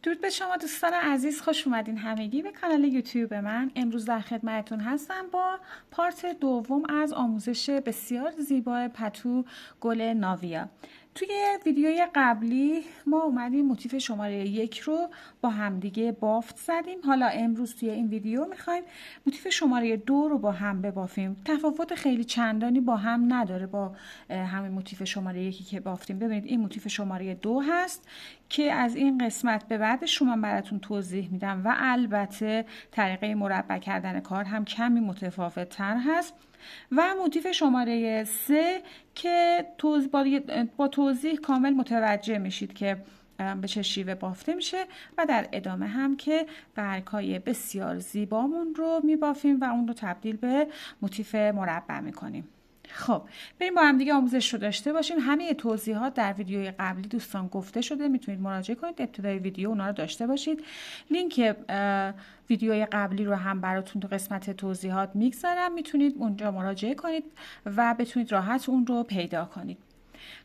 درود به شما دوستان عزیز، خوش اومدین همگی به کانال یوتیوب من. امروز در خدمتتون هستم با پارت دوم از آموزش بسیار زیبا پتو گل ناویا. توی ویدیوی قبلی ما اومدیم موتیف شماره 1 رو با همدیگه بافت زدیم. حالا امروز توی این ویدیو میخوایم موتیف شماره 2 رو با هم ببافیم. تفاوت خیلی چندانی با هم نداره با همین موتیف شماره 1 که بافتیم. ببینید این موتیف شماره 2 هست که از این قسمت به بعدش رو من براتون توضیح میدم و البته طریقه مربع کردن کار هم کمی متفاوت تر هست. و موتیف شماره 3 که با توضیح کامل متوجه میشید که به چه شیوه بافته میشه و در ادامه هم که برگ‌های بسیار زیبامون رو میبافیم و اون رو تبدیل به موتیف مربع میکنیم. خب بریم با هم دیگه آموزش رو داشته باشیم. همه توضیحات در ویدیوی قبلی دوستان گفته شده، میتونید مراجعه کنید، ابتدای ویدیو اونا رو داشته باشید. لینک ویدیوی قبلی رو هم براتون تو قسمت توضیحات میگذارم، میتونید اونجا مراجعه کنید و بتونید راحت اون رو پیدا کنید.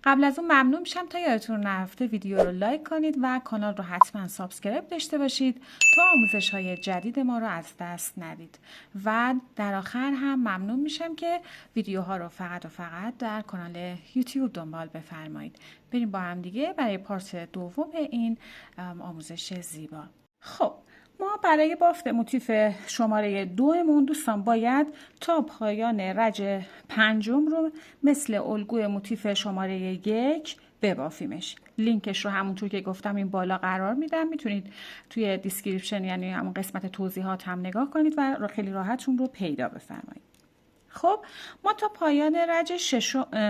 قبل از اون ممنون میشم تا یادتون نرفته ویدیو رو لایک کنید و کانال رو حتما سابسکرایب داشته باشید تا آموزش های جدید ما رو از دست ندید. و در آخر هم ممنون میشم که ویدیوها رو فقط و فقط در کانال یوتیوب دنبال بفرمایید. بریم با هم دیگه برای پارت دوم این آموزش زیبا. خب ما برای بافت موتیف شماره 2 مون دوستان باید تا پایان رج پنجم رو مثل الگوی موتیف شماره 1 ببافیمش. لینکش رو همونطور که گفتم این بالا قرار میدم، میتونید توی دیسکریپشن یعنی همون قسمت توضیحات هم نگاه کنید و خیلی راحت اون رو پیدا بفرمایید. خب ما تا پایان رج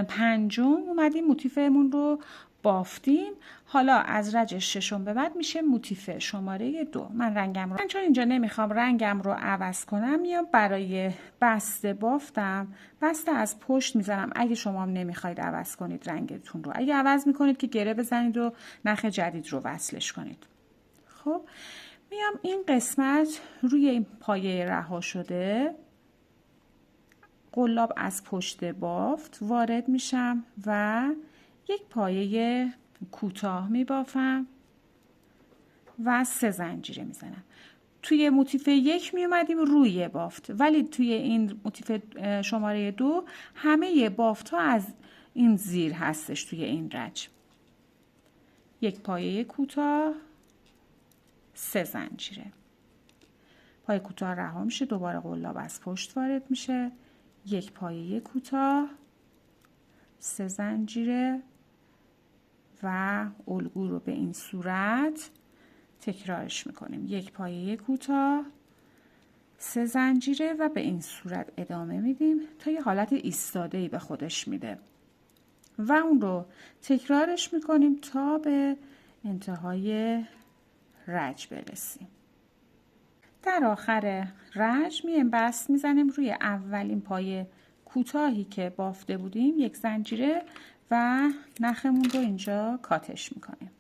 پنجم اومدیم موتیفمون رو بافتیم. حالا از رج ششم به بعد میشه موتیف شماره 2. من چون اینجا نمیخوام رنگم رو عوض کنم میام برای بسته بافتم بسته از پشت میزنم. اگه شما هم نمیخواید عوض کنید رنگتون رو، اگه عوض میکنید که گره بزنید و نخ جدید رو وصلش کنید. خب میام این قسمت روی این پایه رها شده قلاب از پشت بافت وارد میشم و یک پایه کوتاه میبافم و 3 زنجیره میزنم. توی موتیف 1 میومدیم روی بافت، ولی توی این موتیف شماره 2 همه بافت ها از این زیر هستش. توی این رج یک پایه کوتاه 3 زنجیره، پایه کوتاه رها میشه، دوباره قلاب از پشت وارد میشه، یک پایه کوتاه 3 زنجیره و الگو رو به این صورت تکرارش میکنیم. یک پایه کوتاه 3 زنجیره و به این صورت ادامه میدیم تا یه حالت ایستاده‌ای به خودش میده و اون رو تکرارش میکنیم تا به انتهای رج برسیم. در آخر رج میم بست میزنیم روی اولین پایه کوتاهی که بافته بودیم 1 زنجیره و نخمون رو اینجا کاتش میکنیم.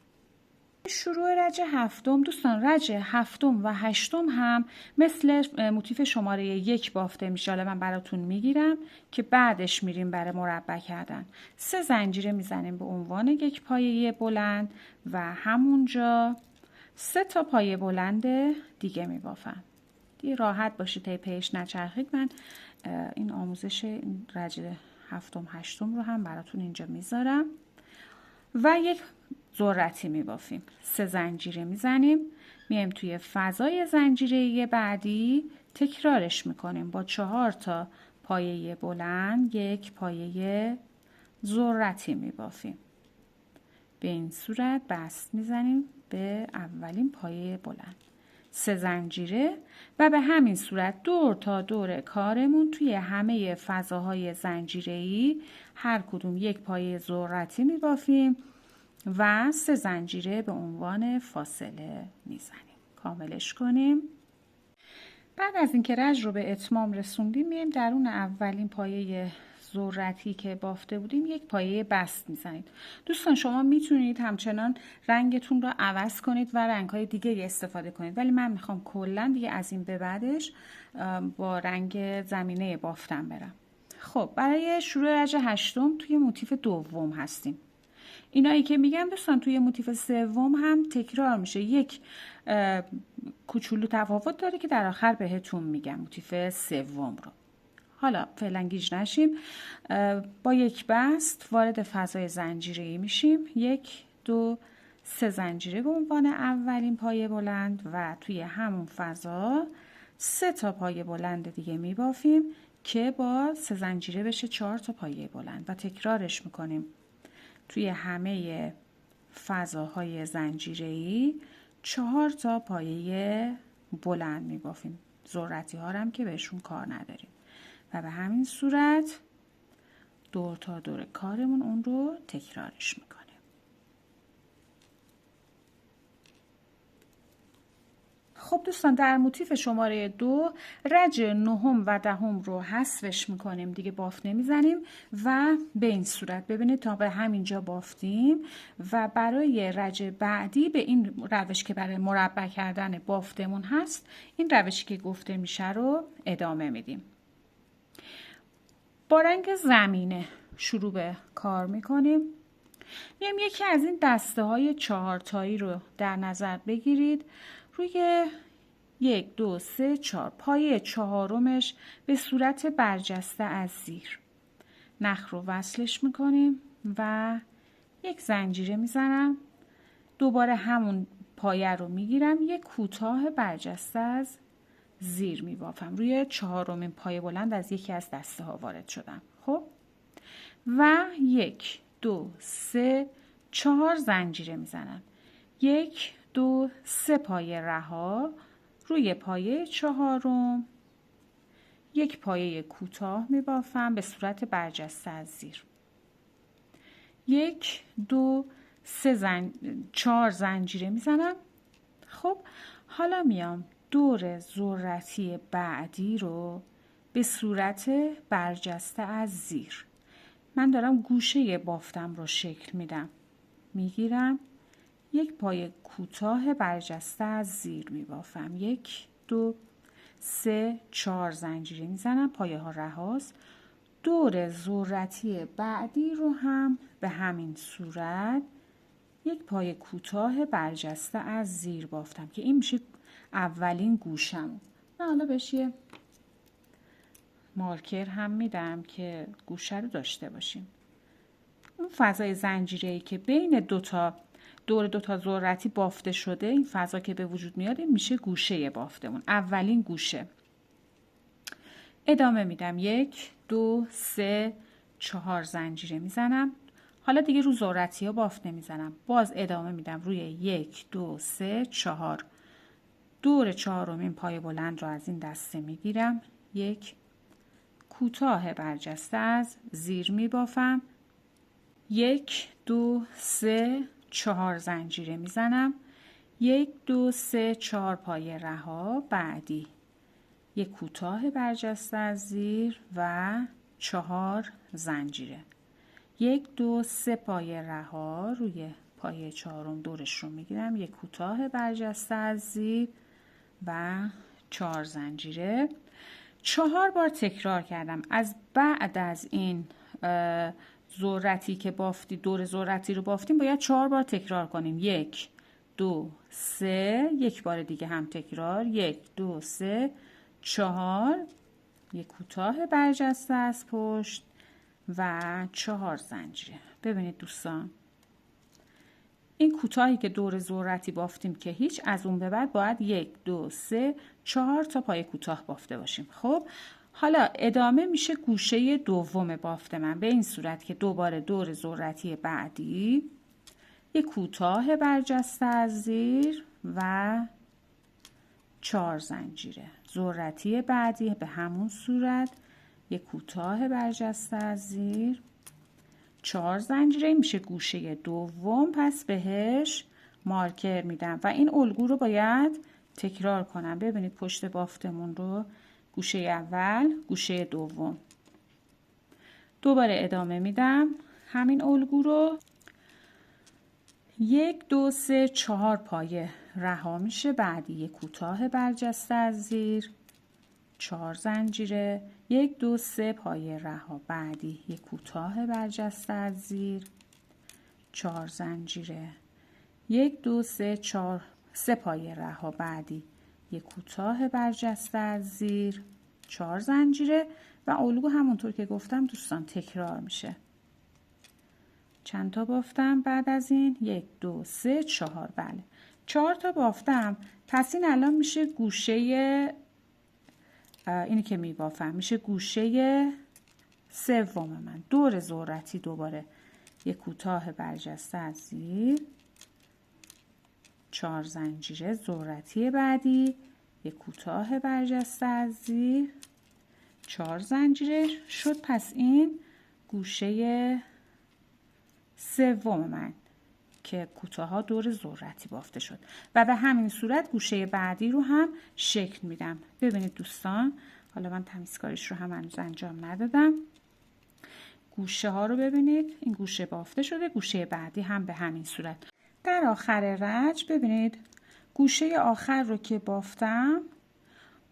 شروع رج هفتم دوستان، رج هفتم و هشتم هم مثل موتیف شماره 1 بافته میشه. حالا من براتون میگیرم که بعدش میریم برای مربع کردن. 3 زنجیره میزنیم به عنوان یک پایه بلند و همونجا 3 تا پایه بلند دیگه میبافم. دیگه راحت باشید تا پیش نچرخید. من این آموزش این رج هفتم هشتم رو هم براتون اینجا میذارم و یک ذرتی میبافیم. 3 زنجیره میزنیم، میایم توی فضای زنجیره بعدی تکرارش میکنیم با 4 تا پایه بلند یک پایه ذرتی میبافیم. به این صورت بست میزنیم به اولین پایه بلند 3 زنجیره و به همین صورت دور تا دور کارمون توی همه فضاهای زنجیره‌ای هر کدوم یک پایه ذرتی میبافیم و 3 زنجیره به عنوان فاصله میزنیم. کاملش کنیم. بعد از اینکه رج رو به اتمام رسوندیم میایم درون اولین پایه ذرتی که بافته بودیم یک پایه بست میزنید. دوستان شما میتونید همچنان رنگتون رو عوض کنید و رنگ‌های دیگه استفاده کنید، ولی من میخوام کلا دیگه از این به بعدش با رنگ زمینه بافتم برم. خب برای شروع رج هشتم توی موتیف دوم هستیم. اینایی که میگم دوستان توی موتیف سوم هم تکرار میشه، یک کوچولو تفاوت داره که در آخر بهتون میگم موتیف سوم رو. حالا فعلا گیج نشیم، با یک بست وارد فضای زنجیره‌ای میشیم. 1 2 3 زنجیره به عنوان اولین پایه بلند و توی همون فضا 3 تا پایه بلند دیگه میبافیم که با 3 زنجیره بشه 4 تا پایه بلند و تکرارش میکنیم. توی همه فضاهای زنجیره‌ای 4 تا پایه بلند میبافیم. ذرتی ها هم که بهشون کار نداریم و به همین صورت دور تا دور کارمون اون رو تکرارش میکنیم. خب دوستان در موتیف شماره 2 رج 9 و 10 رو حذفش میکنیم، دیگه بافت نمیزنیم و به این صورت ببینید تا به همینجا بافتیم و برای رج بعدی به این روش که برای مربع کردن بافتمون هست، این روشی که گفته میشه رو ادامه میدیم. با رنگ زمینه شروع به کار میکنیم. میام یکی از این دسته های 4 تایی رو در نظر بگیرید. روی 1 2 3 4 پایه 4مش به صورت برجسته از زیر نخ رو وصلش میکنیم و یک زنجیره میزنم. دوباره همون پایه رو میگیرم، یک کوتاه برجسته از زیر میبافم. روی 4مین پایه بلند از یکی از دسته ها وارد شدم. خب و 1 2 3 4 زنجیره میزنم. 1 2 3 پایه رها. روی پایه 4م یک پایه کوتاه میبافم به صورت برجسته از زیر. 1 2 3 4 زنجیره میزنم. خب حالا میام دور ذرتی بعدی رو به صورت برجسته از زیر، من دارم گوشه بافتم رو شکل میدم، میگیرم یک پایه کوتاه برجسته از زیر میبافم. 1 2 3 4 زنجیره میزنم، پایه ها رهاست. دور ذرتی بعدی رو هم به همین صورت یک پایه کوتاه برجسته از زیر بافتم که این میشه اولین گوشم. من حالا بهش یه مارکر هم میدم که گوشه رو داشته باشیم. اون فضای زنجیره‌ای که بین دور دوتا ذرتی بافته شده، این فضا که به وجود میاد این میشه گوشه بافتمون، اولین گوشه. ادامه میدم 1 2 3 4 زنجیره میزنم. حالا دیگه رو ذرتی ها بافت نمیزنم، باز ادامه میدم روی 1 2 3 4 دور 4مین پایه بلند رو از این دسته میگیرم، یک کوتاه برجسته از زیر میبافم. 1 2 3 4 زنجیره میزنم. 1 2 3 4 پایه رها. بعدی یک کوتاه برجسته از زیر و 4 زنجیره. 1 2 3 پایه رها. روی پایه 4م دورش رو میگیرم، یک کوتاه برجسته از زیر و 4 زنجیره. 4 بار تکرار کردم. از بعد از این ذرتی که بافتی، دور ذرتی رو بافتیم، باید 4 بار تکرار کنیم. 1 2 3 یک بار دیگه هم تکرار. 1 2 3 4 یک کوتاه برجسته از پشت و 4 زنجیره. ببینید دوستان، این کوتاهی که دور ذرتی بافتیم که هیچ، از اون به بعد باید 1 2 3 4 تا پایه کوتاه بافته باشیم. خب حالا ادامه میشه گوشه دوم بافت من، به این صورت که دوباره دور ذرتی بعدی یک کوتاه برجسته از زیر و 4 زنجیره. ذرتی بعدی به همون صورت یک کوتاه برجسته از زیر، 4 زنجیره میشه گوشه دوم. پس بهش مارکر میدم و این الگو رو باید تکرار کنم. ببینید پشت بافتمون رو، گوشه اول، گوشه دوم. دوباره ادامه میدم همین الگو رو. 1 2 3 4 پایه رها میشه، بعدی یک کوتاه برجسته از زیر، 4 زنجیره. 1 2 3 پایه رها، بعدی یک کوتاه برجسته از زیر، 4 زنجیره، 1 2 3 4 3 پایه رها. بعدی یک کوتاه برجسته از زیر، 4 زنجیره و الگو همونطور که گفتم دوستان تکرار میشه. چند تا بافتم بعد از این؟ 1 2 3 4. بله 4 تا بافتم. پس این الان میشه گوشه، اینی که میبافم میشه گوشه سوم من. دور ذرتی دوباره یک کوتاه برجسته از زیر، 4 زنجیره ذرتی بعدی، یک کوتاه برجسته از زیر، 4 زنجیره شد. پس این گوشه سوم من که کوتاه ها دور ذرتی بافته شد و به همین صورت گوشه بعدی رو هم شکل میدم. ببینید دوستان، حالا من تمیزکاریش رو هم هنوز انجام ندادم. گوشه ها رو ببینید، این گوشه بافته شده، گوشه بعدی هم به همین صورت. در آخر رج ببینید گوشه آخر رو که بافتم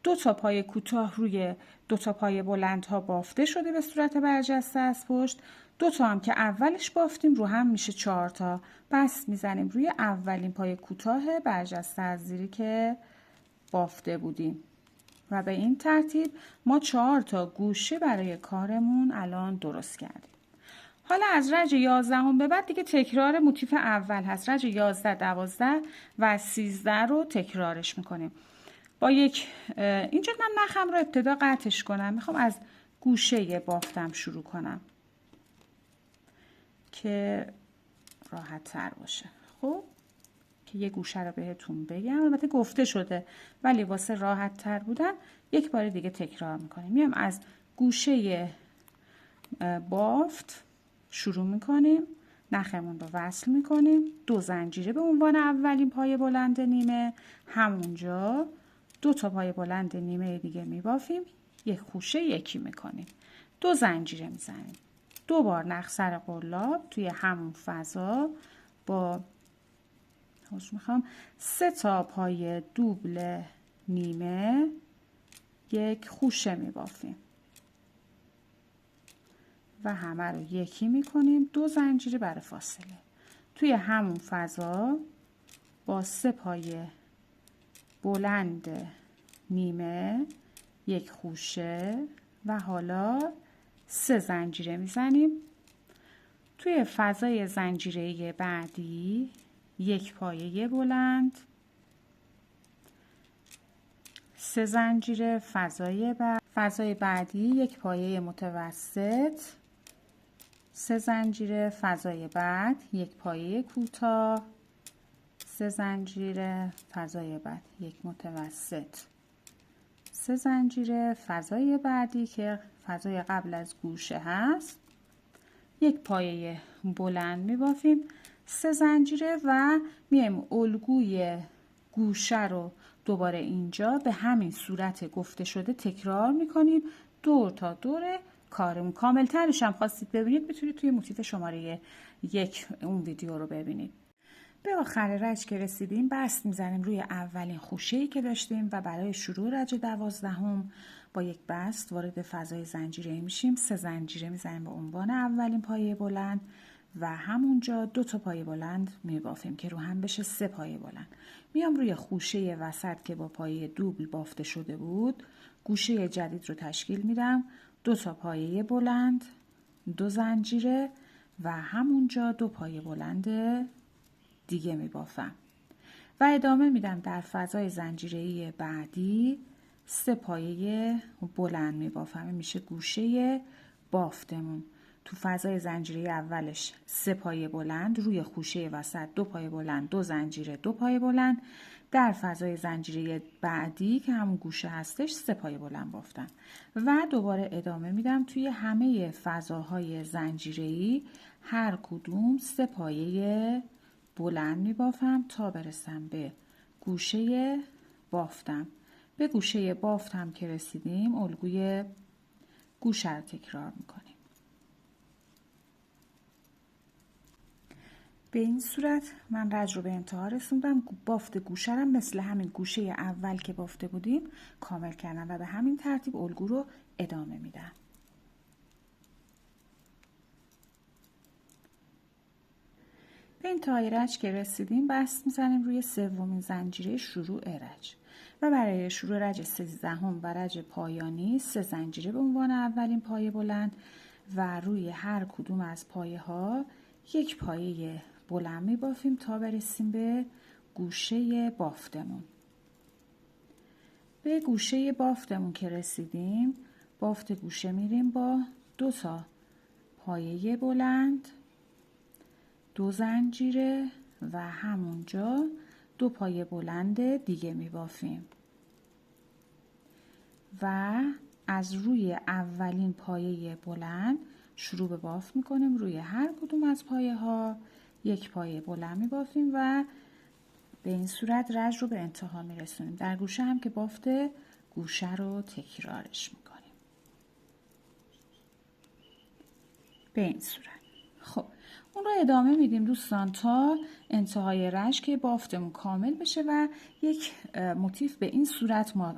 2 تا پای کوتاه روی 2 تا پای بلند ها بافته شده به صورت برجسته از پشت. 2 تا هم که اولش بافتیم رو هم میشه 4 تا. بس میزنیم روی اولین پای کوتاه برجسته از زیری که بافته بودیم و به این ترتیب ما 4 تا گوشه برای کارمون الان درست کردیم. حالا از رج 11 به بعد دیگه تکرار موتیف اول هست. رج 11 12 و 13 رو تکرارش میکنیم. با یک اینجا من نخم رو ابتدا قطعش کنم. میخوام از گوشه بافتم شروع کنم که راحت تر باشه. خب که یه گوشه رو بهتون بگم، البته گفته شده ولی واسه راحت تر بودن یک بار دیگه تکرار میکنیم. میام از گوشه بافت شروع میکنیم، نخمون رو وصل میکنیم، 2 زنجیره به عنوان اولین پای بلند نیمه، همونجا 2 تا پای بلند نیمه دیگه میبافیم، یک خوشه یکی میکنیم، 2 زنجیره میزنیم، 2 بار نخ سر قلاب توی همون فضا با 3 تا پای دوبل نیمه یک خوشه میبافیم و همه رو یکی میکنیم، 2 زنجیره برای فاصله توی همون فضا با 3 پای بلند نیمه یک خوشه و حالا 3 زنجیره میزنیم توی فضای زنجیره بعدی، یک پایه بلند، 3 زنجیره فضای بعدی، یک پایه متوسط، 3 زنجیره فضای بعد، یک پایه کوتاه، 3 زنجیره فضای بعد، یک متوسط، 3 زنجیره فضای بعدی که فضای قبل از گوشه هست، یک پایه بلند میبافیم، 3 زنجیره و میایم الگوی گوشه رو دوباره اینجا به همین صورت گفته شده تکرار میکنیم دور تا دور کارمون. کامل ترش هم خواستید ببینید میتونید توی موتیف شماره 1 اون ویدیو رو ببینید. به آخر رج که رسیدیم بست میزنیم روی اولین خوشه‌ای که داشتیم و برای شروع رج 12 با یک بست وارد فضای زنجیره میشیم. 3 زنجیره میزنیم به عنوان اولین پایه بلند و همونجا 2 تا پایه بلند میبافیم که رو هم بشه 3 پایه بلند. میام روی خوشه وسط که با پایه دوبل بافته شده بود گوشه جدید رو تشکیل میدم، 2 تا پایه بلند، 2 زنجیره و همونجا 2 پایه بلند دیگه میبافم و ادامه میدم در فضای زنجیره‌ای بعدی 3 پایه بلند میبافم. میشه گوشه بافتمون. تو فضای زنجیره اولش 3 پایه بلند، روی خوشه وسط 2 پایه بلند، 2 زنجیره، 2 پایه بلند. در فضای زنجیره بعدی که همون گوشه هستش 3 پایه بلند بافتم و دوباره ادامه میدم توی همه فضاهای زنجیره‌ای هر کدوم 3 پایه بلند میبافم تا برسم به گوشه بافتم. به گوشه بافتم که رسیدیم الگوی گوشه رو تکرار میکنیم. به این صورت من رج رو به انتها رسوندم. بافت گوشه رو مثل همین گوشه اول که بافته بودیم کامل کردم و به همین ترتیب الگو رو ادامه میدم. به انتهای رج که رسیدیم بست میزنیم روی سومین زنجیره شروع رج و برای شروع رج 13 و رج پایانی 3 زنجیره به عنوان اولین پایه بلند و روی هر کدوم از پایه ها یک پایه بلند می بافیم تا برسیم به گوشه بافتمون. به گوشه بافتمون که رسیدیم بافت گوشه میریم با 2 تا پایه بلند، 2 زنجیره و همونجا 2 پایه بلند دیگه می بافیم و از روی اولین پایه بلند شروع به بافت میکنیم. روی هر کدوم از پایه ها یک پایه بلند می بافیم و به این صورت رج رو به انتها می رسونیم. در گوشه هم که بافت گوشه رو تکرارش میکنیم به این صورت. خب اون رو ادامه میدیم دوستان تا انتهای رج که بافتمون کامل بشه و یک موتیف به این صورت ما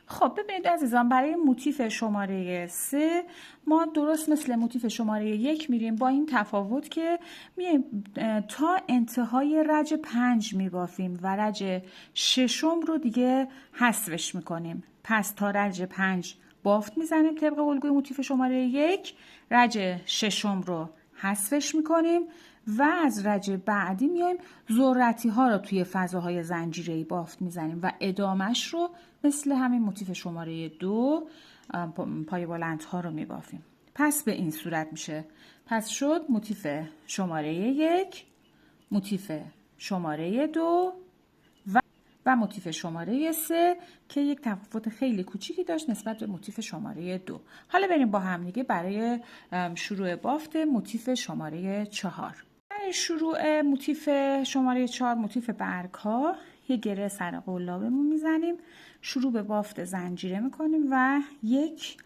خب ببینید عزیزان، برای موتیف شماره 3 ما درست مثل موتیف شماره 1 میریم، با این تفاوت که میایم تا انتهای رج 5 میبافیم و رج 6 رو دیگه حذفش میکنیم. پس تا رج 5 بافت میزنیم طبق الگوی موتیف شماره 1، رج 6 رو حذفش میکنیم و از رج بعدی میایم ذرتی ها رو توی فضاهای زنجیره‌ای بافت میزنیم و ادامش رو مثل همین موتیف شماره 2 پایه بلند ها رو میبافیم. پس به این صورت میشه. پس شد موتیف شماره 1، موتیف شماره 2 و موتیف شماره 3 که یک تفاوت خیلی کوچیکی داشت نسبت به موتیف شماره 2. حالا بریم با هم دیگه برای شروع بافت موتیف شماره 4. برای شروع موتیف شماره 4 موتیف برگ ها یک گره سر قلابمون میزنیم، شروع به بافت زنجیره میکنیم و 1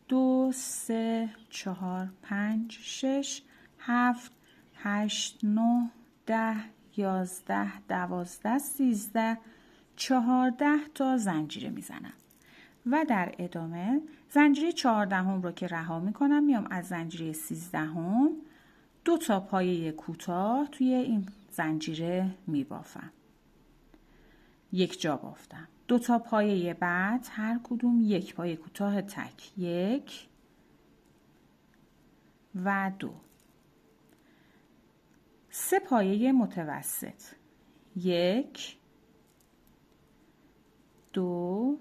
2 3 4 5 6 7 8 9 10 11 12 13 14 تا زنجیره میزنم و در ادامه زنجیره 14 رو که رها میکنم میام از زنجیره 13 2 تا پایه کوتاه توی این زنجیره میبافم. یک جا بافتم. 2 تا پایه بعد هر کدوم یک پایه کوتاه تک، 1 و 2. 3 پایه متوسط، 1 2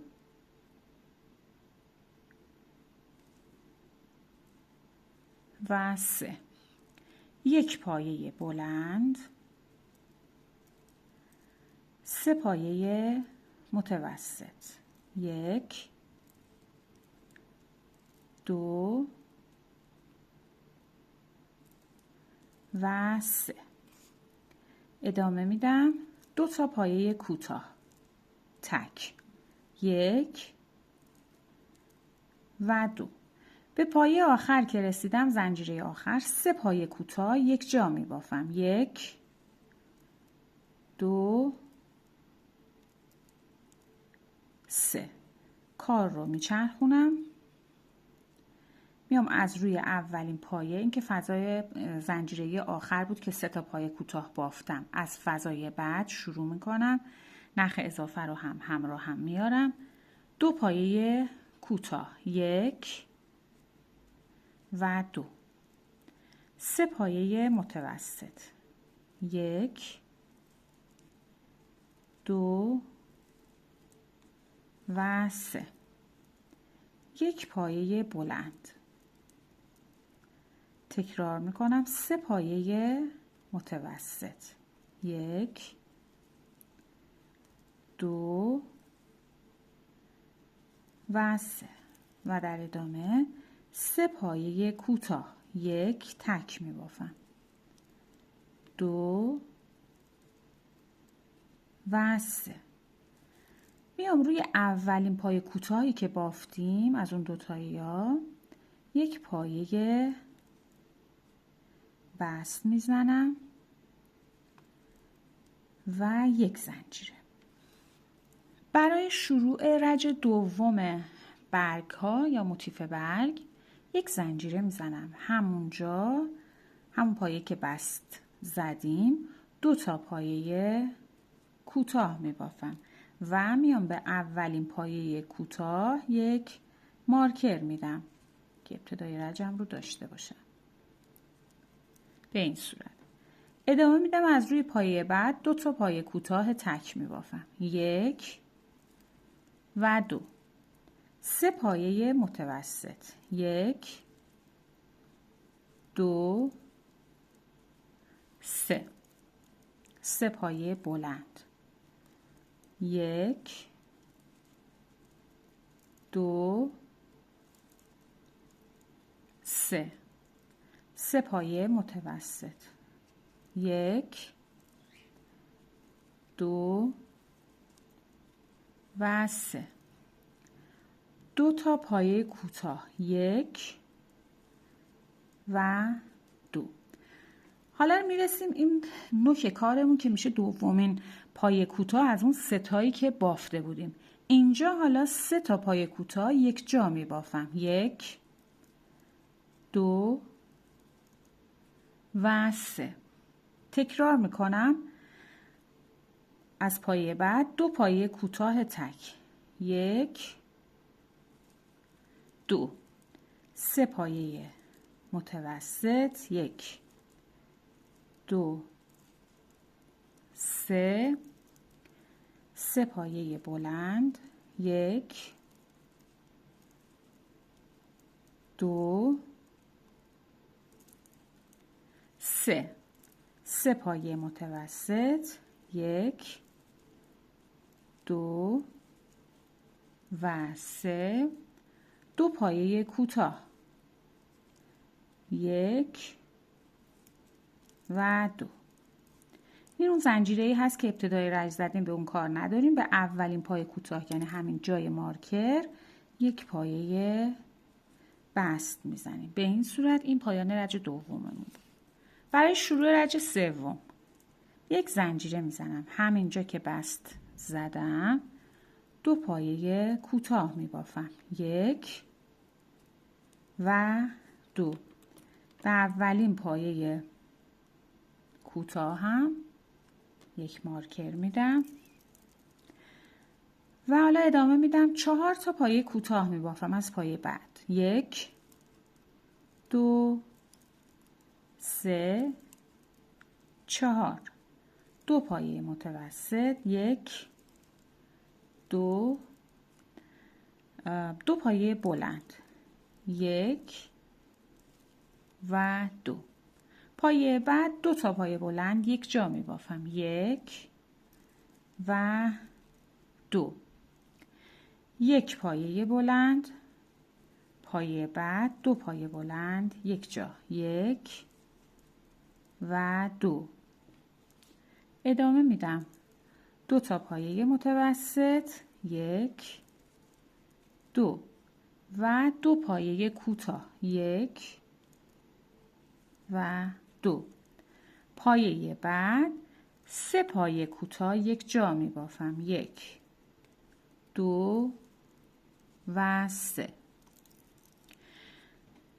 و 3. یک پایه بلند، 3 پایه متوسط، 1 2 و 3. ادامه میدم. 2 تا پایه کوتاه تک، 1 و 2. به پایه آخر که رسیدم زنجیره آخر 3 پایه کوتاه یک جا می بافم، 1 2 3. کار رو میچرخونم، میام از روی اولین پایه، این که فضای زنجیره آخر بود که 3 تا پایه کوتاه بافتم، از فضای بعد شروع میکنم، نخ اضافه رو هم همراه هم میارم، 2 پایه کوتاه، 1 و 2. 3 پایه متوسط، 1 2 و 3. یک پایه بلند. تکرار میکنم. 3 پایه متوسط، 1 2 و 3 و در ادامه 3 پایه کوتاه، 1 تک میبافم، 2 و 3. میام روی اولین پایه کوتاهی که بافتیم از اون دوتایی ها یک پایه بست میزنم و یک زنجیره. برای شروع رج دوم برگ ها یا موتیف برگ یک زنجیره میزنم همونجا، همون پایه که بست زدیم 2 تا پایه کوتاه میبافم و میام به اولین پایه کوتاه یک مارکر میدم که ابتدای رجم رو داشته باشم. به این صورت ادامه میدم. از روی پایه بعد 2 تا پایه کوتاه تک میبافم، 1 و 2. 3 پایه متوسط، 1 2 3. 3 پایه بلند، 1 2 3. 3 پایه متوسط، 1 2 و 3. 2 تا پایه کوتاه، 1 و 2. حالا میرسیم این نوک کارمون که میشه دومین پایه کوتاه از اون 3 تایی که بافته بودیم. اینجا حالا 3 تا پایه کوتاه یک جا میبافم، 1 2 و 3. تکرار میکنم. از پایه بعد 2 پایه کوتاه تک، 1 2. 3 پایه متوسط، 1 2 3. 3 پایه بلند، 1 2 3. 3 پایه متوسط، 1 2 و 3. 2 پایه کوتاه، 1 و 2. این اون زنجیره‌ای هست که ابتدای رج زدیم، به اون کار نداریم. به اولین پایه کوتاه یعنی همین جای مارکر یک پایه بست میزنیم. به این صورت این پایان رج دوممون. برای شروع رج سوم یک زنجیره میزنم، همینجا که بست زدم 2 پایه کوتاه میبافم، 1 و 2. به اولین پایه کوتاه هم یک مارکر میدم و حالا ادامه میدم. 4 تا پایه کوتاه میبافم از پایه بعد، 1 2 3 4. 2 پایه متوسط، 1 2. 2 پایه بلند، 1 و 2. پایه بعد 2 تا پایه بلند یک جا می بافم، 1 و 2. 1 پایه بلند، پایه بعد 2 پایه بلند یک جا، 1 و 2. ادامه میدم. 2 تا پایه متوسط، 1 2 و 2 پایه کوتاه، 1 و 2. پایه بعد 3 پایه کوتاه یک جا می بافم، 1 2 و 3.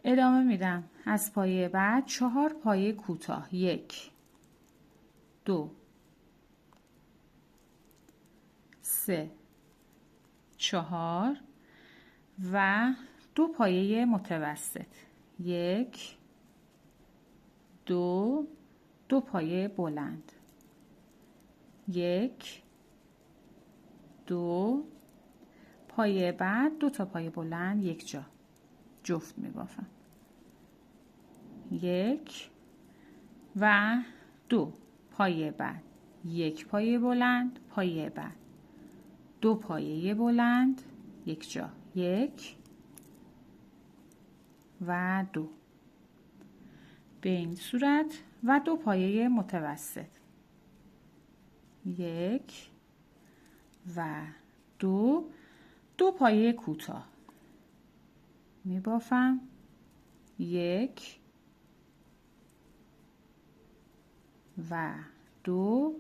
ادامه میدم. از پایه بعد 4 پایه کوتاه، 1 2 3 4 و 2 پایه متوسط، 1 2. 2 پایه بلند، 1 2. پایه بعد 2 تا پایه بلند یک جا جفت می بافم، 1 و 2. پایه بعد 1 پایه بلند، پایه بعد 2 پایه بلند یک جا، 1 و 2. به این صورت و 2 پایه متوسط، 1 و 2. 2 پایه کوتاه می بافم، 1 و 2.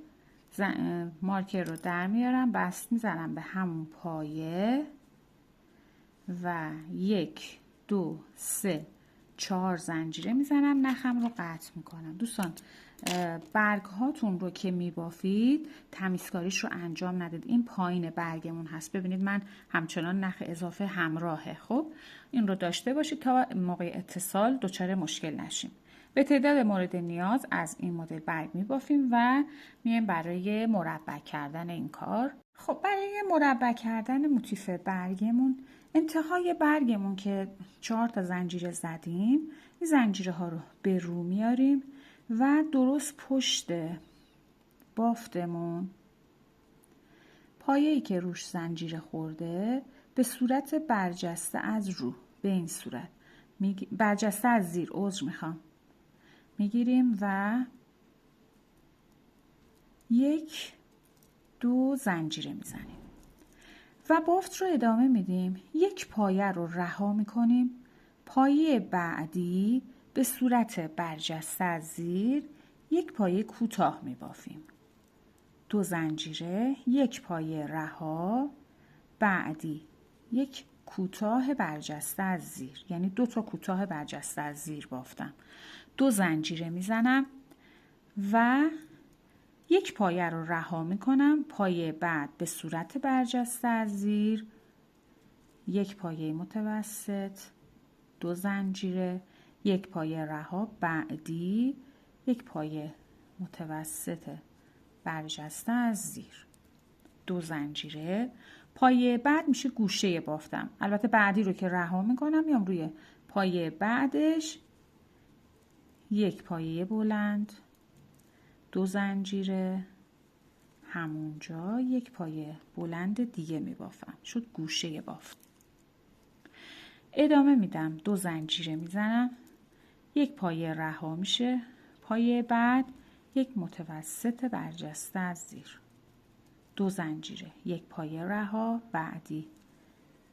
مارکر رو در میارم، بست میزنم به همون پایه و 1 2 3 4 زنجیره میزنم، نخم رو قطع میکنم. دوستان برگ هاتون رو که میبافید تمیزکاریش رو انجام ندید. این پایین برگمون هست، ببینید من همچنان نخ اضافه همراهه. خب این رو داشته باشید تا موقع اتصال دچار مشکل نشیم. به تعداد مورد نیاز از این مدل برگ میبافیم و میایم برای مربع کردن این کار. خب برای مربع کردن موتیف برگمون، انتهای برگمون که 4 تا زنجیره زدیم، این زنجیره ها رو به رو میاریم و درست پشت بافتمون پایه‌ای که روش زنجیره خورده به صورت برجسته از رو، به این صورت برجسته از زیر میگیریم و 1 2 زنجیره میزنیم و بافت رو ادامه میدیم. 1 پایه رو رها میکنیم، پایه بعدی به صورت برجسته از زیر 1 پایه کوتاه میبافیم، 2 زنجیره، 1 پایه رها، بعدی 1 کوتاه برجسته از زیر، یعنی 2 تا کوتاه برجسته از زیر بافتم، 2 زنجیره میزنم و 1 پایه رو رها میکنم، پایه بعد به صورت برجسته از زیر 1 پایه متوسط، 2 زنجیره، 1 پایه رها، بعدی 1 پایه متوسط برجسته از زیر، 2 زنجیره، پایه بعد میشه گوشه بافتم. البته بعدی رو که رها میکنم میام روی پایه بعدش 1 پایه بلند، 2 زنجیره، همونجا 1 پایه بلند دیگه میبافم، شد گوشه بافت. ادامه میدم، 2 زنجیره میزنم، 1 پایه رها میشه، پایه بعد 1 متوسط برجسته از زیر، 2 زنجیره، 1 پایه رها، بعدی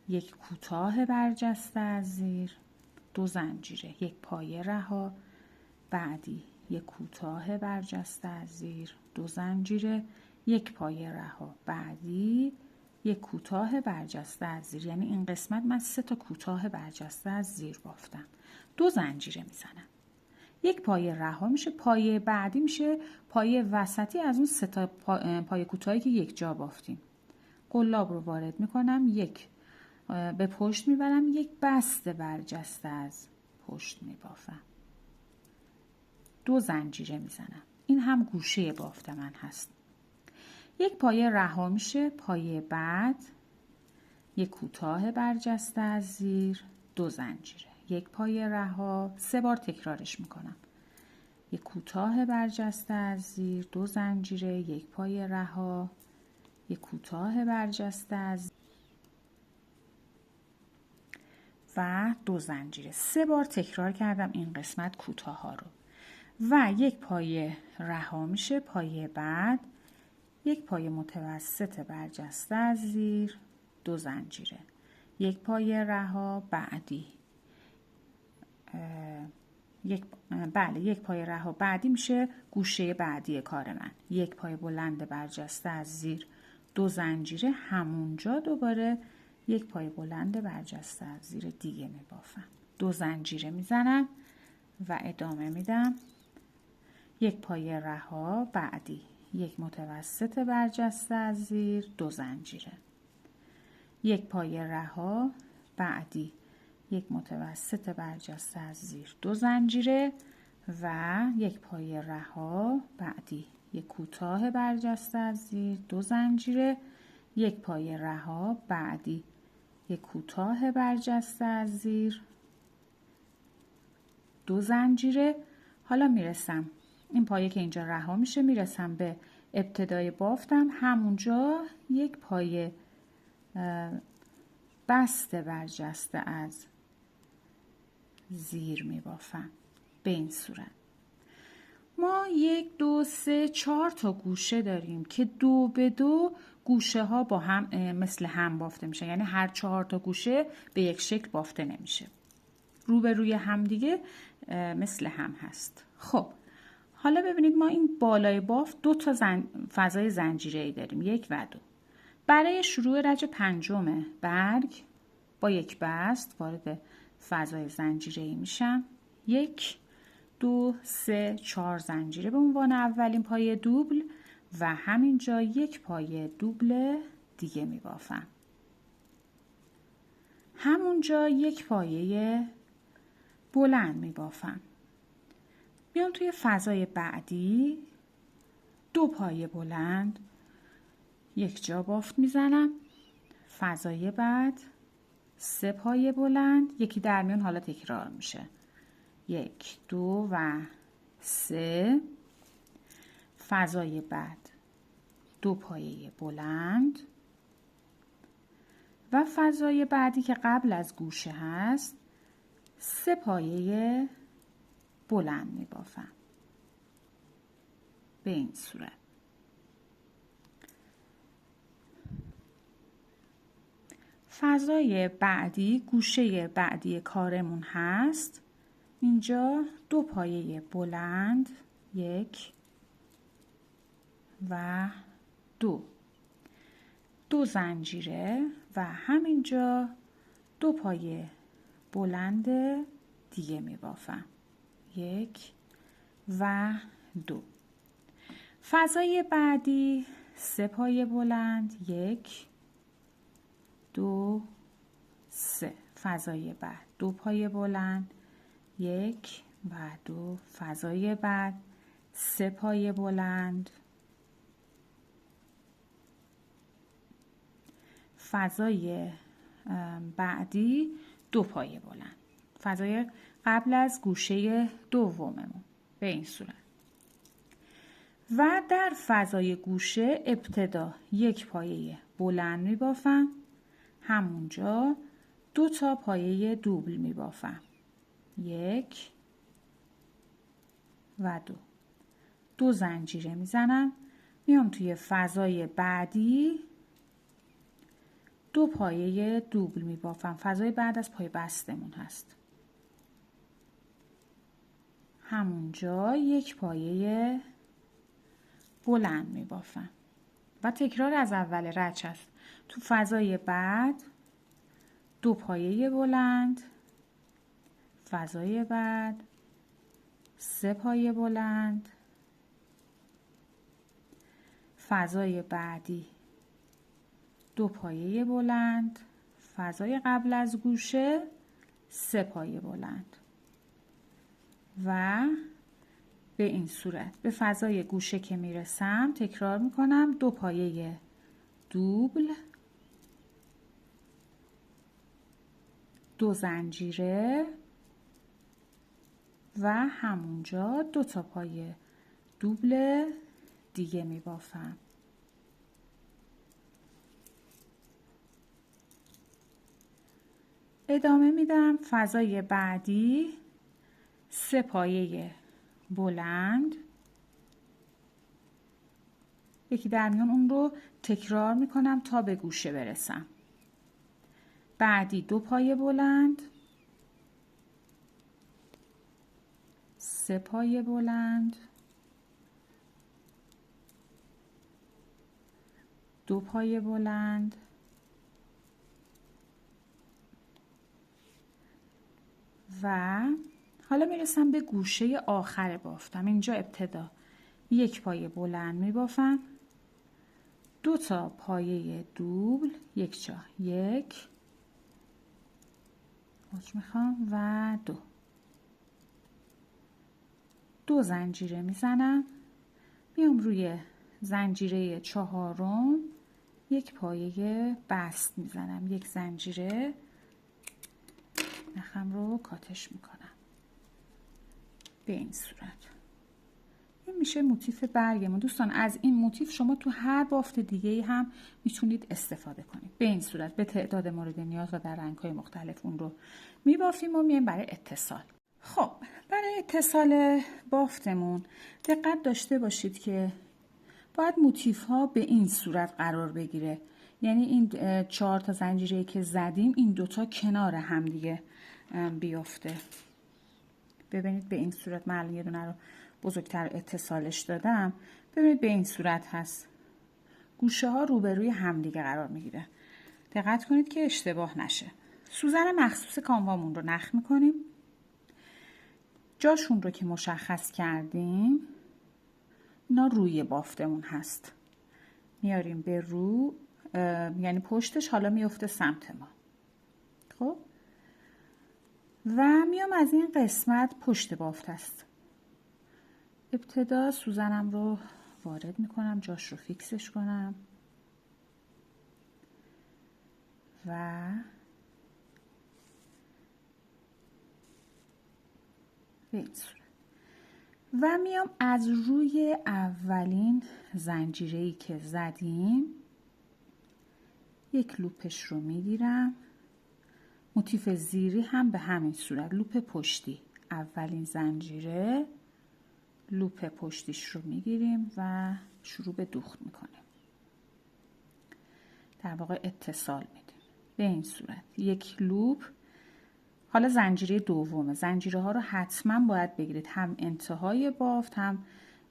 1 کوتاه برجسته از زیر، 2 زنجیره، 1 پایه رها، بعدی 1 کوتاه برجسته از زیر، 2 زنجیره، 1 پایه رها، بعدی 1 کوتاه برجسته از زیر. یعنی این قسمت من 3 تا کوتاه برجسته از زیر بافتم، 2 زنجیره میزنم، 1 پایه رها میشه، پایه بعدی میشه پایه وسطی از اون 3 تا پایه کوتاهی که یک جا بافتیم. قلاب رو وارد میکنم، 1 به پشت میبرم، 1 بسته برجسته از پشت میبافم، 2 زنجیره میزنم. این هم گوشه بافت من هست. 1 پایه رها میشه، پایه بعد 1 کوتاه برجسته از زیر، 2 زنجیره، 1 پایه رها، 3 بار تکرارش میکنم، 1 کوتاه برجسته از زیر، 2 زنجیره، 1 پایه رها، 1 کوتاه برجسته از زیر و 2 زنجیره. 3 بار تکرار کردم این قسمت کوتاه ها رو و 1 پایه رها میشه، پایه بعد 1 پایه متوسط برجسته از زیر، 2 زنجیره، 1 پایه رها، بعدی 1 پایه رها، بعدی میشه گوشه بعدی کار من، 1 پایه بلند برجسته از زیر، 2 زنجیره، همونجا دوباره 1 پایه بلند برجسته از زیر دیگه میبافم، 2 زنجیره میزنم و ادامه میدم، 1 پایه رها، بعدی 1 متوسط برجسته از زیر، 2 زنجیره، 1 پایه رها، بعدی 1 متوسط برجسته از زیر، 2 زنجیره و 1 پایه رها، بعدی 1 کوتاه برجسته از زیر، 2 زنجیره، 1 پایه رها، بعدی 1 کوتاه برجسته از زیر، 2 زنجیره. حالا میرسم این پایه که اینجا رها میشه، میرسم به ابتدای بافتم، همونجا 1 پایه بسته برجسته از زیر میبافم به این صورت. ما 1 2 3 4 تا گوشه داریم که 2 به 2 گوشه ها با هم مثل هم بافته میشه، یعنی هر 4 تا گوشه به یک شکل بافته نمیشه، روبروی هم دیگه مثل هم هست. خب حالا ببینید ما این بالای بافت 2 تا فضای زنجیره‌ای داریم، 1 و 2. برای شروع رج پنجم برگ با 1 بست وارد فضای زنجیره‌ای میشم، 1 2 3 4 زنجیره به عنوان اولین پایه دوبل و همینجا یک پایه دوبل دیگه می بافم. همونجا یک پایه بلند می بافم. میام توی فضای بعدی 2 پایه بلند یک جا بافت میزنم. فضای بعد 3 پایه بلند، یکی در میان حالا تکرار میشه. 1 2 و 3. فضای بعد 2 پایه بلند و فضای بعدی که قبل از گوشه هست 3 پایه بلند می بافم به این صورت. فضای بعدی گوشه بعدی کارمون هست اینجا 2 پایه بلند 1 و 2 زنجیره و همینجا 2 پایه بلند دیگه می بافم 1 و 2. فضای بعدی 3 پایه بلند 1 2 3. فضای بعد 2 پایه بلند 1 و 2. فضای بعد 3 پایه بلند. فضای بعدی 2 پایه بلند. فضای قبل از گوشه دوممون به این صورت. و در فضای گوشه ابتدا یک پایه بلند می بافم. همونجا 2 تا پایه دوبل می بافم 1 و 2 زنجیره می زنم. میام توی فضای بعدی 2 پایه دوبل می بافم. فضای بعد از پای بستمون هست. همونجا یک پایه بلند می بافم و تکرار از اول رچ هست. تو فضای بعد 2 پایه بلند، فضای بعد 3 پایه بلند، فضای بعدی 2 پایه بلند، فضای قبل از گوشه 3 پایه بلند و به این صورت به فضای گوشه که میرسم تکرار میکنم 2 پایه دوبل، 2 زنجیره و همونجا 2 تا پایه دوبل دیگه می بافم. ادامه میدم. فضای بعدی 3 پایه بلند، یکی در میان اون رو تکرار میکنم تا به گوشه برسم. بعدی 2 پایه بلند، 3 پایه بلند، 2 پایه بلند و حالا میرسم به گوشه آخر بافتم. اینجا ابتدا یک پایه بلند میبافم، 2 تا پایه دوبل یک جا، 1 میخوام و 2 زنجیره میزنم. میام روی زنجیره 4م یک پایه بست میزنم، 1 زنجیره نخم رو کاتش میکنم به این صورت. این میشه موتیف برگمون. دوستان از این موتیف شما تو هر بافت دیگه هم میتونید استفاده کنید به این صورت. به تعداد مورد نیاز و در رنگ‌های مختلف اون رو میبافیم و میایم برای اتصال. خب برای اتصال بافتمون دقت داشته باشید که باید موتیف ها به این صورت قرار بگیره. یعنی این 4 تا زنجیره که زدیم این 2 تا کنار هم دیگه بیفته. ببینید به این صورت. من یه دونه رو بزرگتر اتصالش دادم. ببینید به این صورت هست. گوشه ها روبروی هم دیگه قرار میگیره. دقت کنید که اشتباه نشه. سوزن مخصوص کانوامون رو نخ میکنیم. جاشون رو که مشخص کردیم، اینا روی بافتمون هست، میاریم به رو، یعنی پشتش حالا میفته سمت ما. خب و میام از این قسمت پشت بافت است. ابتدا سوزنم رو وارد میکنم، جاش رو فیکسش کنم و به این صورت و میام از روی اولین زنجیره‌ای که زدیم یک لوپش رو میگیرم. موتیف زیری هم به همین صورت، لوپ پشتی، اولین زنجیره لوپ پشتیش رو میگیریم و شروع به دوخت میکنیم، در واقع اتصال میدیم به این صورت. یک لوپ، حالا زنجیره دومه، زنجیره ها رو حتما باید بگیرید، هم انتهای بافت هم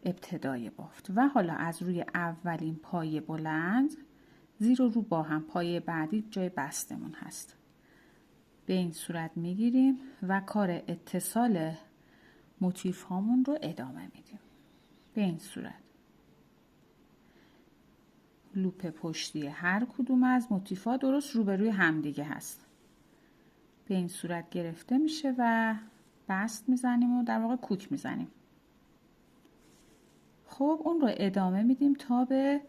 ابتدای بافت. و حالا از روی اولین پایه بلند، زیر و رو با هم، پایه بعدی جای بستمون هست، به این صورت میگیریم و کار اتصال موتیف هامون رو ادامه میدیم به این صورت. لوپ پشتی هر کدوم از موتیف ها درست روبروی همدیگه هست، به این صورت گرفته میشه و بست میزنیم و در واقع کوک میزنیم. خب اون رو ادامه میدیم تا به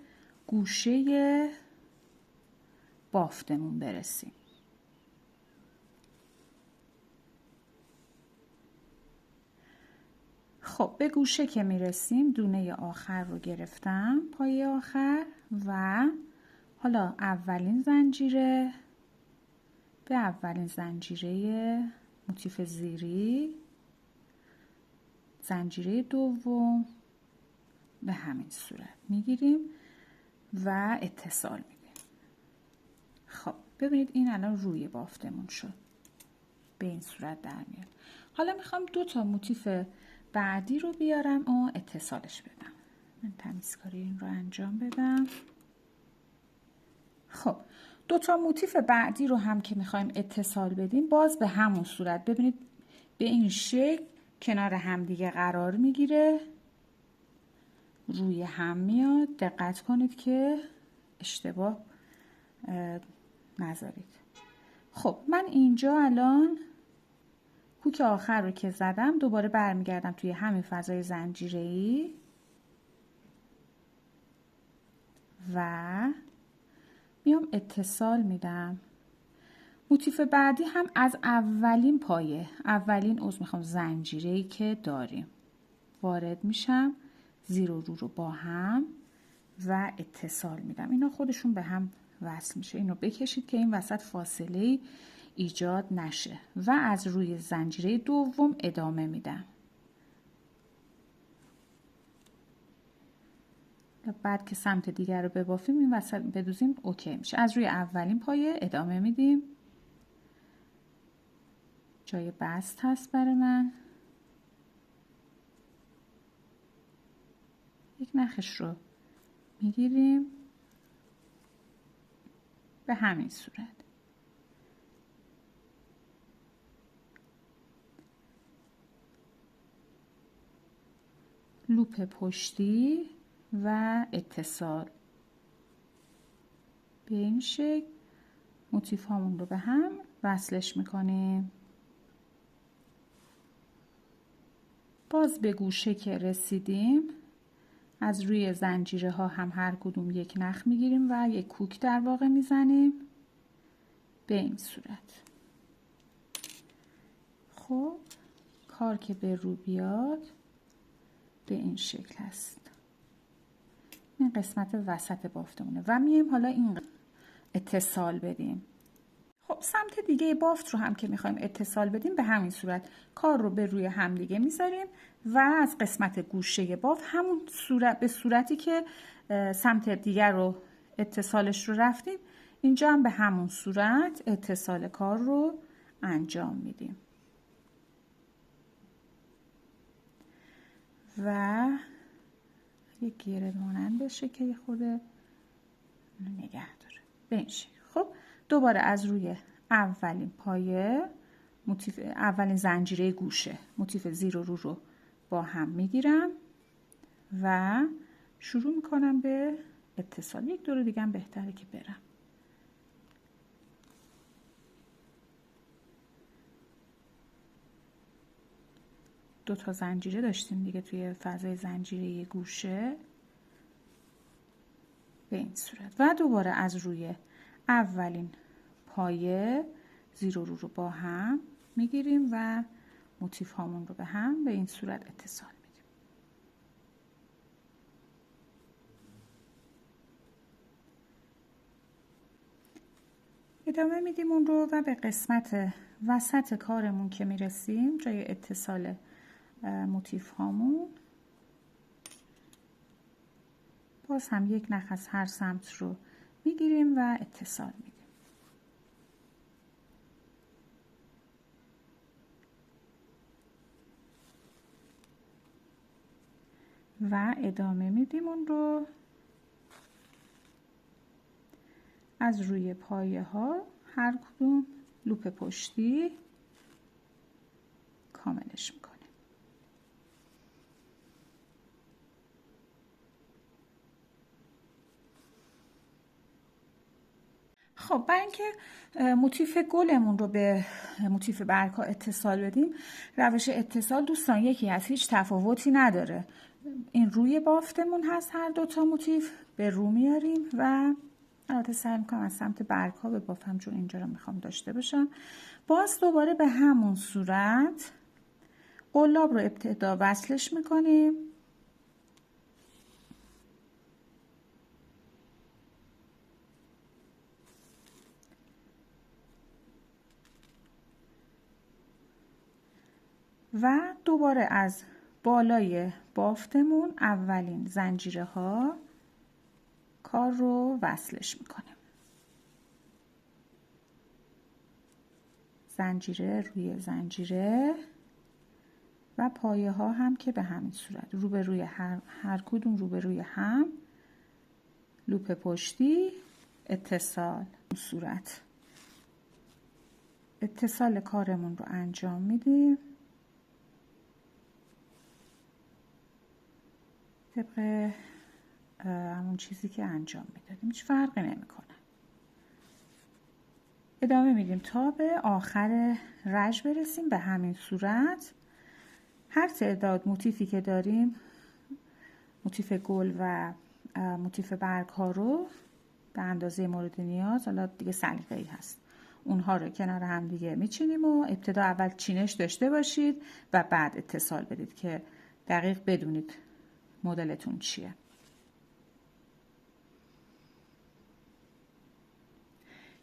گوشه بافتمون برسیم. خب به گوشه که میرسیم دونه آخر رو گرفتم، پایه آخر، و حالا اولین زنجیره به اولین زنجیره موتیف زیری، زنجیره دوم به همین صورت میگیریم و اتصال میدیم. خب ببینید این الان روی بافتمون شد، به این صورت در میاد. حالا میخوام 2 تا موتیف بعدی رو بیارم و اتصالش بدم. من تمیزکاری این رو انجام بدم. خب 2 تا موتیف بعدی رو هم که میخوایم اتصال بدیم، باز به همون صورت، ببینید به این شکل کنار هم دیگه قرار میگیره، روی هم میاد. دقت کنید که اشتباه نذارید. خب من اینجا الان کوک آخر رو که زدم، دوباره برمیگردم توی همین فضای زنجیره‌ای و میام اتصال میدم. موتیف بعدی هم از اولین پایه، اولین زنجیره‌ای که داریم وارد میشم، زیر و رو با هم و اتصال میدم. اینا خودشون به هم وصل میشه. اینو بکشید که این وسط فاصله ایجاد نشه و از روی زنجیره دوم ادامه میدم. بعد که سمت دیگر رو ببافیم این وسط بدوزیم، اوکی میشه. از روی اولین پایه ادامه میدیم. جای بست هست برای من. یک نخش رو میگیریم به همین صورت. لوپ پشتی و اتصال، به این شکل موتیف هامون رو به هم وصلش میکنیم. باز به گوشه که رسیدیم از روی زنجیره ها هم هر کدوم یک نخ میگیریم و یک کوک در واقع میزنیم به این صورت. خب کار که به رو بیاد به این شکل هست. این قسمت وسط بافتمونه و میایم حالا این اتصال بدیم. خب سمت دیگه بافت رو هم که میخوایم اتصال بدیم به همین صورت کار رو به روی هم دیگه میذاریم و از قسمت گوشه بافت همون صورت به صورتی که سمت دیگر رو اتصالش رو رفتیم، اینجا هم به همون صورت اتصال کار رو انجام میدیم و یک گره مانند بشه که خود نگه داره به این شکل. خب دوباره از روی اولین پایه اولین زنجیره گوشه موتیف زیر و رو با هم میگیرم و شروع میکنم به اتصال. یک دور دیگه هم بهتره که برم. دو تا زنجیره داشتیم دیگه توی فضای زنجیره گوشه به این صورت و دوباره از روی اولین پایه زیر و رو با هم میگیریم و موتیف هامون رو به هم به این صورت اتصال میدیم. ادامه میدیم اون رو و به قسمت وسط کارمون که میرسیم جای اتصال موتیف هامون باز هم یک نخ از هر سمت رو میگیریم و اتصال میدیم و ادامه میدیم اون رو از روی پایه ها هر کدوم لوپ پشتی کاملش میکنیم. خب برای اینکه موتیف گلمون رو به موتیف برگ‌ها اتصال بدیم، روش اتصال دوستان یکی از هیچ تفاوتی نداره. این روی بافتمون هست، هر دوتا موتیف به رو میاریم و البته سعی میکنم از سمت برگ‌ها به بافم چون اینجا رو میخوام داشته باشم. باز دوباره به همون صورت قلاب رو ابتدا وصلش میکنیم و دوباره از بالای بافتمون اولین زنجیره ها کار رو وصلش میکنیم. زنجیره روی زنجیره و پایه ها هم که به همین صورت روبروی هر کدوم روبروی هم لوپ پشتی اتصال. صورت اتصال کارمون رو انجام میدیم طبق همون چیزی که انجام میدادیم، هیچ فرقی نمیکنه. ادامه میدیم تا به آخر رژ برسیم. به همین صورت هر تعداد موتیفی که داریم، موتیف گل و موتیف برگ ها رو به اندازه مورد نیاز، حالا دیگه سلیقه‌ای هست، اونها رو کنار هم دیگه میچینیم و ابتدا اول چینش داشته باشید و بعد اتصال بدید که دقیق بدونید مدلتون چیه.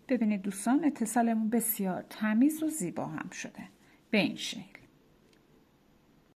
ببینید دوستان اتصالمون بسیار تمیز و زیبا هم شده به این شکل.